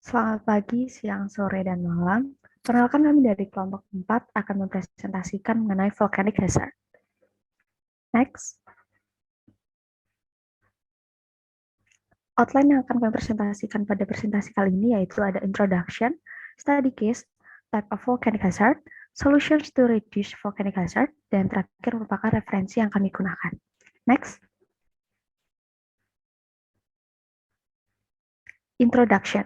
Selamat pagi, siang, sore, dan malam. Perkenalkan kami dari kelompok 4 akan mempresentasikan mengenai volcanic hazard. Next. Outline yang akan kami presentasikan pada presentasi kali ini yaitu ada introduction, study case, type of volcanic hazard, solutions to reduce volcanic hazard, dan terakhir merupakan referensi yang kami gunakan. Next. Introduction.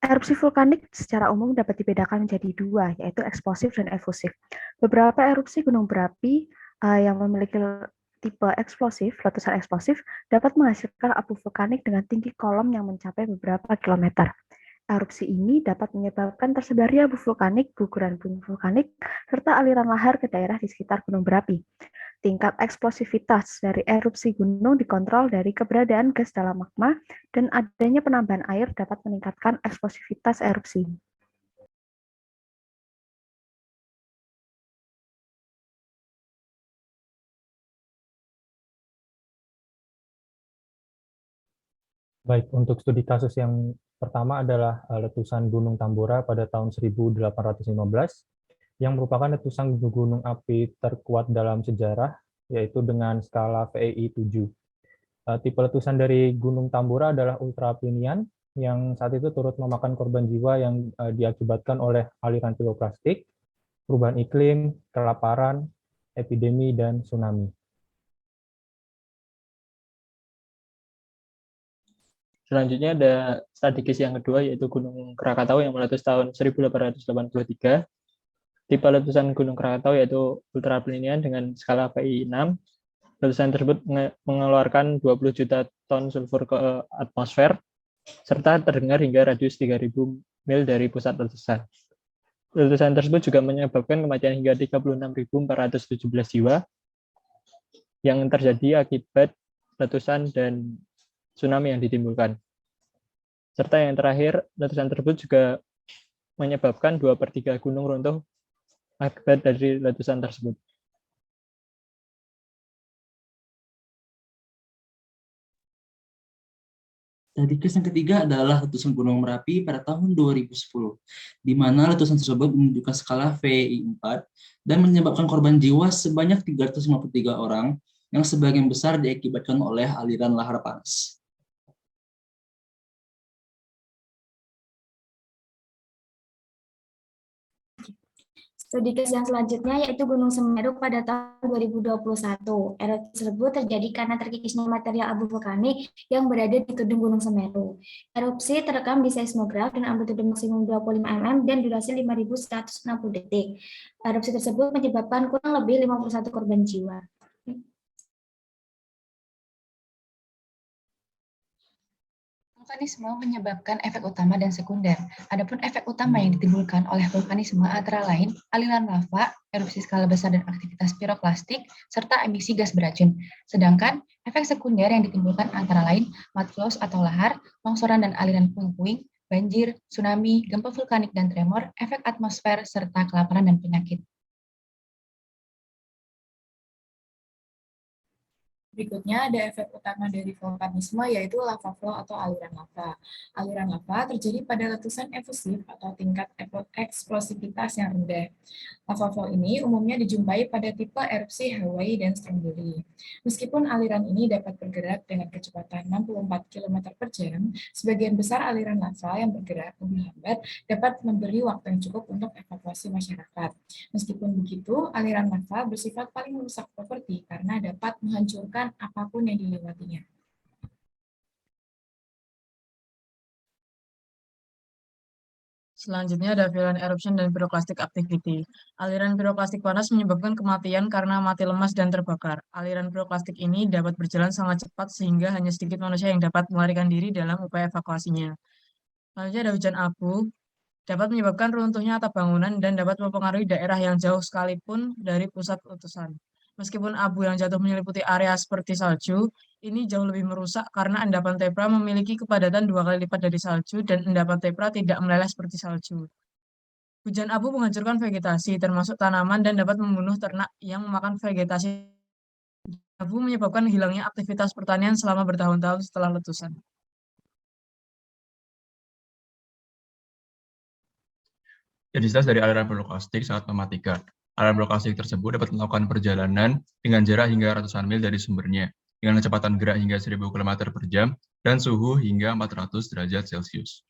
Erupsi vulkanik secara umum dapat dibedakan menjadi dua, yaitu eksplosif dan efusif. Beberapa erupsi gunung berapi yang memiliki tipe eksplosif, letusan eksplosif, dapat menghasilkan abu vulkanik dengan tinggi kolom yang mencapai beberapa kilometer. Erupsi ini dapat menyebabkan tersebarnya abu vulkanik, guguran gunung vulkanik, serta aliran lahar ke daerah di sekitar gunung berapi. Tingkat eksplosivitas dari erupsi gunung dikontrol dari keberadaan gas dalam magma dan adanya penambahan air dapat meningkatkan eksplosivitas erupsi. Baik, untuk studi kasus yang pertama adalah letusan Gunung Tambora pada tahun 1815, yang merupakan letusan gunung api terkuat dalam sejarah, yaitu dengan skala VEI 7. Tipe letusan dari Gunung Tambora adalah ultraplinian, yang saat itu turut memakan korban jiwa yang diakibatkan oleh aliran piroklastik, perubahan iklim, kelaparan, epidemi, dan tsunami. Selanjutnya ada strategis yang kedua, yaitu Gunung Krakatau yang meletus tahun 1883. Tipe letusan Gunung Krakatau yaitu ultraplinian dengan skala PI 6. Letusan tersebut mengeluarkan 20 juta ton sulfur ke atmosfer, serta terdengar hingga radius 3.000 mil dari pusat letusan. Letusan tersebut juga menyebabkan kematian hingga 36.417 jiwa yang terjadi akibat letusan dan tsunami yang ditimbulkan. Serta yang terakhir, letusan tersebut juga menyebabkan 2/3 gunung runtuh akibat dari letusan tersebut. Strategis yang ketiga adalah letusan Gunung Merapi pada tahun 2010, di mana letusan tersebut menunjukkan skala VEI 4 dan menyebabkan korban jiwa sebanyak 353 orang, yang sebagian besar diakibatkan oleh aliran lahar panas. Studi case yang selanjutnya yaitu Gunung Semeru pada tahun 2021. Erupsi tersebut terjadi karena terkikisnya material abu vulkanik yang berada di tudung Gunung Semeru. Erupsi terekam di seismograf dengan amplitude maksimum 25 mm dan durasi 5.160 detik. Erupsi tersebut menyebabkan kurang lebih 51 korban jiwa. Vulkanisme menyebabkan efek utama dan sekunder. Adapun efek utama yang ditimbulkan oleh vulkanisme antara lain aliran lava, erupsi skala besar dan aktivitas piroklastik, serta emisi gas beracun. Sedangkan efek sekunder yang ditimbulkan antara lain mudflows atau lahar, longsoran dan aliran puing-puing, banjir, tsunami, gempa vulkanik dan tremor, efek atmosfer, serta kelaparan dan penyakit. Berikutnya ada efek utama dari vulkanisme yaitu lava flow atau aliran lava. Aliran lava terjadi pada letusan efusif atau tingkat eksplosivitas yang rendah. Lava flow ini umumnya dijumpai pada tipe erupsi Hawaii dan Stromboli. Meskipun aliran ini dapat bergerak dengan kecepatan 64 km per jam, sebagian besar aliran lava yang bergerak lebih lambat dapat memberi waktu yang cukup untuk evakuasi masyarakat. Meskipun begitu, aliran lava bersifat paling merusak properti karena dapat menghancurkan apapun yang dilewatinya. Selanjutnya ada violent eruption dan pyroclastic activity. Aliran pyroclastik panas menyebabkan kematian karena mati lemas dan terbakar. Aliran pyroclastik ini dapat berjalan sangat cepat sehingga hanya sedikit manusia yang dapat melarikan diri dalam upaya evakuasinya. Selanjutnya ada hujan abu, dapat menyebabkan runtuhnya atap bangunan dan dapat mempengaruhi daerah yang jauh sekalipun dari pusat letusan. Meskipun abu yang jatuh menyeliputi area seperti salju, ini jauh lebih merusak karena endapan tepra memiliki kepadatan 2 kali lipat dari salju dan endapan tepra tidak meleleh seperti salju. Hujan abu menghancurkan vegetasi, termasuk tanaman, dan dapat membunuh ternak yang memakan vegetasi. Abu menyebabkan hilangnya aktivitas pertanian selama bertahun-tahun setelah letusan. Densitas dari aliran piroklastik sangat mematikan. Aliran piroklastik tersebut dapat melakukan perjalanan dengan jarak hingga ratusan mil dari sumbernya, dengan kecepatan gerak hingga 1000 km per jam, dan suhu hingga 400 derajat Celcius.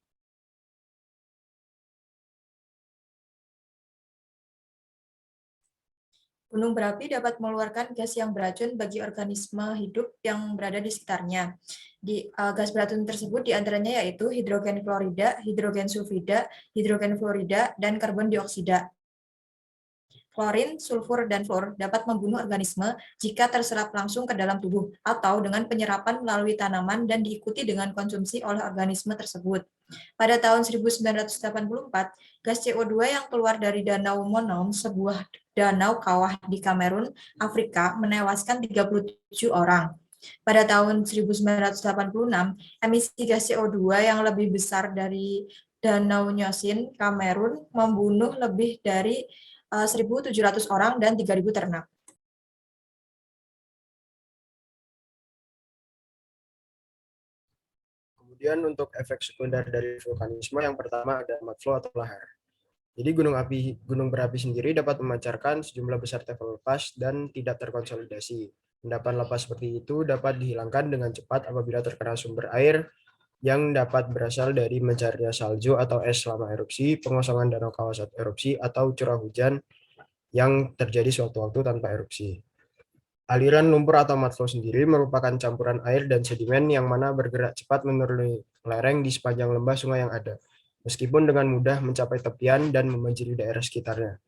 Gunung berapi dapat mengeluarkan gas yang beracun bagi organisme hidup yang berada di sekitarnya. Gas beracun tersebut diantaranya yaitu hidrogen klorida, hidrogen sulfida, hidrogen fluorida, dan karbon dioksida. Klorin, sulfur, dan fluor dapat membunuh organisme jika terserap langsung ke dalam tubuh atau dengan penyerapan melalui tanaman dan diikuti dengan konsumsi oleh organisme tersebut. Pada tahun 1984, gas CO2 yang keluar dari Danau Monon, sebuah danau kawah di Kamerun, Afrika, menewaskan 37 orang. Pada tahun 1986, emisi gas CO2 yang lebih besar dari Danau Nyosin, Kamerun, membunuh lebih dari 1.700 orang dan 3.000 ternak. Kemudian untuk efek sekunder dari vulkanisme yang pertama ada mudflow atau lahar. Jadi gunung berapi sendiri dapat memancarkan sejumlah besar tevel lepas dan tidak terkonsolidasi. Endapan lepas seperti itu dapat dihilangkan dengan cepat apabila terkena sumber air yang dapat berasal dari mencairnya salju atau es selama erupsi, pengosongan danau kawah saat erupsi, atau curah hujan yang terjadi sewaktu-waktu tanpa erupsi. Aliran lumpur atau mudflow sendiri merupakan campuran air dan sedimen yang mana bergerak cepat menuruni lereng di sepanjang lembah sungai yang ada, meskipun dengan mudah mencapai tepian dan membanjiri daerah sekitarnya.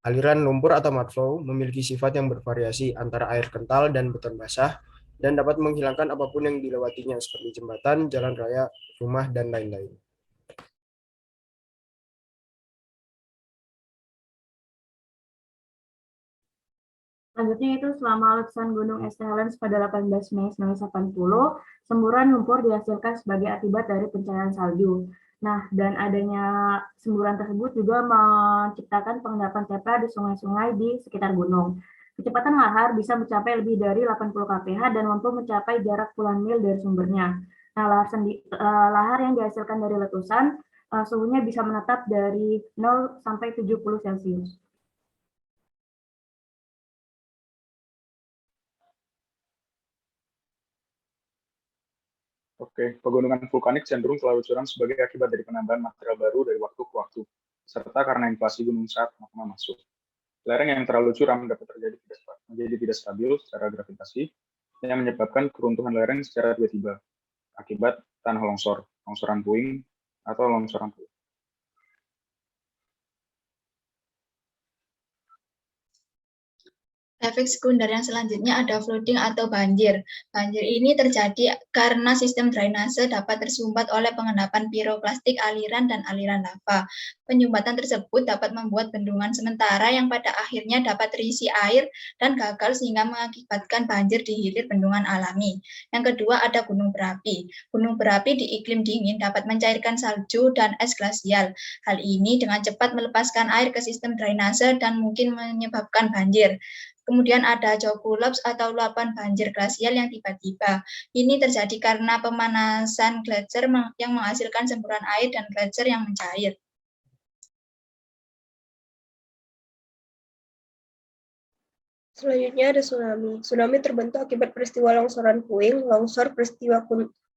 Aliran lumpur atau mudflow memiliki sifat yang bervariasi antara air kental dan beton basah, dan dapat menghilangkan apapun yang dilewatinya seperti jembatan, jalan raya, rumah, dan lain-lain. Selanjutnya itu selama letusan Gunung St. Helens pada 18 Mei 1980, semburan lumpur dihasilkan sebagai akibat dari pencairan salju. Nah, dan adanya semburan tersebut juga menciptakan pengendapan tepa di sungai-sungai di sekitar gunung. Kecepatan lahar bisa mencapai lebih dari 80 kph dan mampu mencapai jarak puluhan mil dari sumbernya. Nah, lahar yang dihasilkan dari letusan, suhunya bisa menetap dari 0 sampai 70 Celcius. Oke, pegunungan vulkanik cenderung selalu curam sebagai akibat dari penambahan material baru dari waktu ke waktu, serta karena inflasi gunung saat magma masuk. Lereng yang terlalu curam dapat menjadi tidak stabil secara gravitasi, yang menyebabkan keruntuhan lereng secara tiba-tiba, akibat tanah longsor, longsoran puing, atau longsoran puing. Efek sekunder yang selanjutnya ada flooding atau banjir. Banjir ini terjadi karena sistem drainase dapat tersumbat oleh pengendapan piroklastik aliran dan aliran lava. Penyumbatan tersebut dapat membuat bendungan sementara yang pada akhirnya dapat terisi air dan gagal sehingga mengakibatkan banjir di hilir bendungan alami. Yang kedua ada gunung berapi. Gunung berapi di iklim dingin dapat mencairkan salju dan es glasial. Hal ini dengan cepat melepaskan air ke sistem drainase dan mungkin menyebabkan banjir. Kemudian ada jaukulops atau luapan banjir glasial yang tiba-tiba. Ini terjadi karena pemanasan gletser yang menghasilkan semburan air dan gletser yang mencair. Selanjutnya ada tsunami. Tsunami terbentuk akibat peristiwa longsoran puing, longsor, peristiwa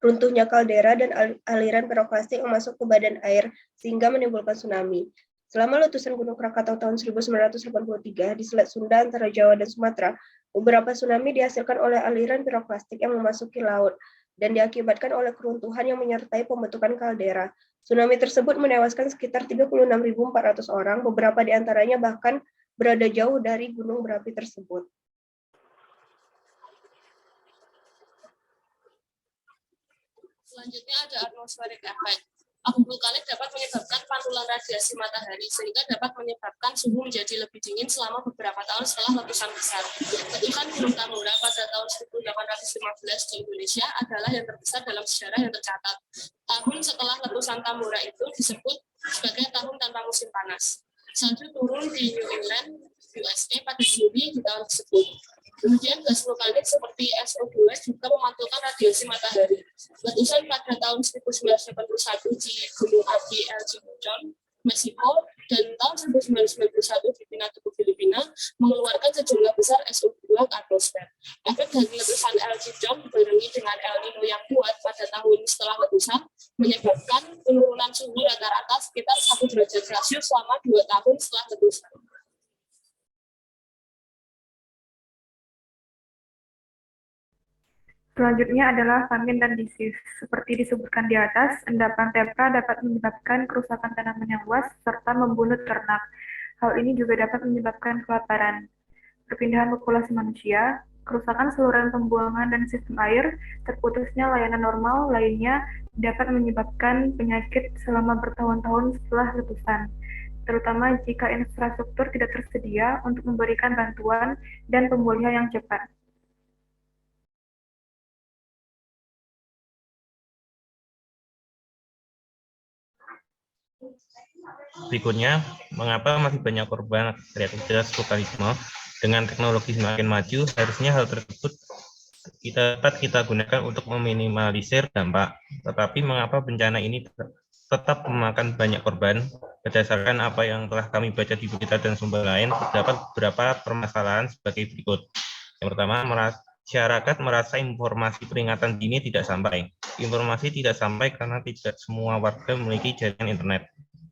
runtuhnya kaldera, dan aliran piroklastik yang masuk ke badan air, sehingga menimbulkan tsunami. Selama letusan Gunung Krakatau tahun 1983 di Selat Sunda antara Jawa dan Sumatera, beberapa tsunami dihasilkan oleh aliran piroklastik yang memasuki laut dan diakibatkan oleh keruntuhan yang menyertai pembentukan kaldera. Tsunami tersebut menewaskan sekitar 36.400 orang, beberapa di antaranya bahkan berada jauh dari gunung berapi tersebut. Selanjutnya ada atmospheric effect. Abu vulkanik dapat menyebabkan pantulan radiasi matahari sehingga dapat menyebabkan suhu menjadi lebih dingin selama beberapa tahun setelah letusan besar. Letusan Gunung Tambora pada tahun 1815 di Indonesia adalah yang terbesar dalam sejarah yang tercatat. Tahun setelah letusan Tambora itu disebut sebagai tahun tanpa musim panas. Salju turun di New England, USA pada Juli di tahun tersebut. Kemudian gas vulkanik seperti SO2 juga memantulkan radiasi matahari. Letusan pada tahun 1981 di Gunung Api El Chimuchon, Meksiko, dan tahun 1991 di Pinatubo, Filipina, mengeluarkan sejumlah besar SO2 ke atmosfer. Efek dari letusan El Jidong dibarengi dengan El Nino yang kuat pada tahun setelah letusan menyebabkan penurunan suhu rata-rata sekitar 1 derajat Celcius selama 2 tahun setelah letusan. Selanjutnya adalah famine dan disease. Seperti disebutkan di atas, endapan tepra dapat menyebabkan kerusakan tanaman yang luas serta membunuh ternak. Hal ini juga dapat menyebabkan kelaparan, perpindahan populasi manusia, kerusakan saluran pembuangan dan sistem air, terputusnya layanan normal lainnya dapat menyebabkan penyakit selama bertahun-tahun setelah letusan, terutama jika infrastruktur tidak tersedia untuk memberikan bantuan dan pemulihan yang cepat. Berikutnya, mengapa masih banyak korban aktivitas vulkanisme? Dengan teknologi semakin maju, harusnya hal tersebut dapat kita gunakan untuk meminimalisir dampak. Tetapi mengapa bencana ini tetap memakan banyak korban? Berdasarkan apa yang telah kami baca di berita dan sumber lain, terdapat beberapa permasalahan sebagai berikut. Yang pertama, masyarakat merasa informasi peringatan dini tidak sampai. Informasi tidak sampai karena tidak semua warga memiliki jaringan internet.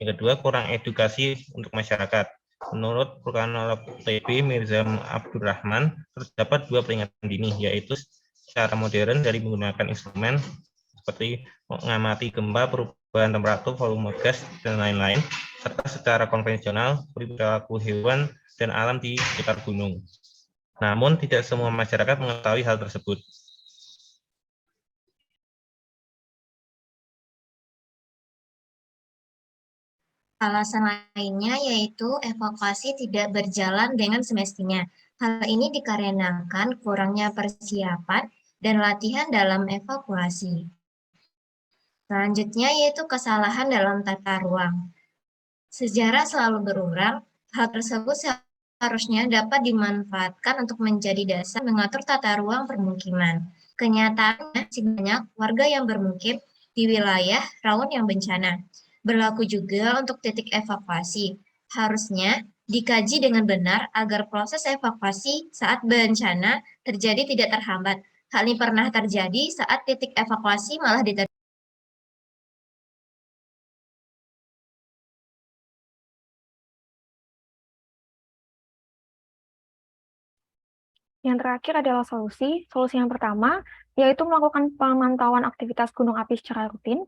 Yang kedua, kurang edukasi untuk masyarakat. Menurut Vulkanolog UTB Mirza Abdurrahman, terdapat 2 peringatan dini, yaitu secara modern dari menggunakan instrumen seperti mengamati gempa, perubahan temperatur, volume gas, dan lain-lain, serta secara konvensional, perilaku hewan dan alam di sekitar gunung. Namun, tidak semua masyarakat mengetahui hal tersebut. Alasan lainnya yaitu evakuasi tidak berjalan dengan semestinya. Hal ini dikarenakan kurangnya persiapan dan latihan dalam evakuasi. Selanjutnya yaitu kesalahan dalam tata ruang. Sejarah selalu berulang, hal tersebut seharusnya dapat dimanfaatkan untuk menjadi dasar mengatur tata ruang permukiman. Kenyataannya, masih banyak warga yang bermukim di wilayah rawan yang bencana. Berlaku juga untuk titik evakuasi. Harusnya dikaji dengan benar agar proses evakuasi saat bencana terjadi tidak terhambat. Hal ini pernah terjadi saat titik evakuasi malah diterjang. Yang terakhir adalah solusi. Solusi yang pertama yaitu melakukan pemantauan aktivitas gunung api secara rutin,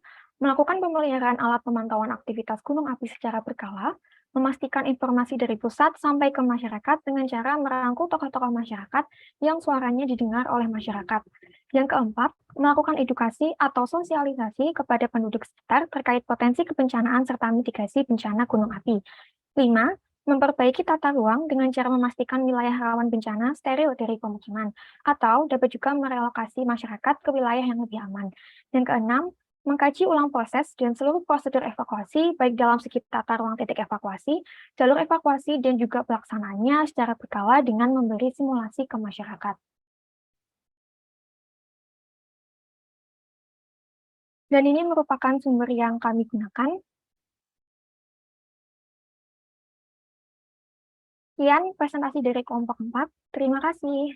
melakukan pemeliharaan alat pemantauan aktivitas gunung api secara berkala, memastikan informasi dari pusat sampai ke masyarakat dengan cara merangkul tokoh-tokoh masyarakat yang suaranya didengar oleh masyarakat. Yang keempat, melakukan edukasi atau sosialisasi kepada penduduk sekitar terkait potensi kebencanaan serta mitigasi bencana gunung api. 5. Memperbaiki tata ruang dengan cara memastikan wilayah rawan bencana steril dari pemukiman, atau dapat juga merelokasi masyarakat ke wilayah yang lebih aman. Dan keenam, mengkaji ulang proses dan seluruh prosedur evakuasi, baik dalam segi tata ruang titik evakuasi, jalur evakuasi, dan juga pelaksanaannya secara berkala dengan memberi simulasi ke masyarakat. Dan ini merupakan sumber yang kami gunakan. Sekian presentasi dari kelompok 4. Terima kasih.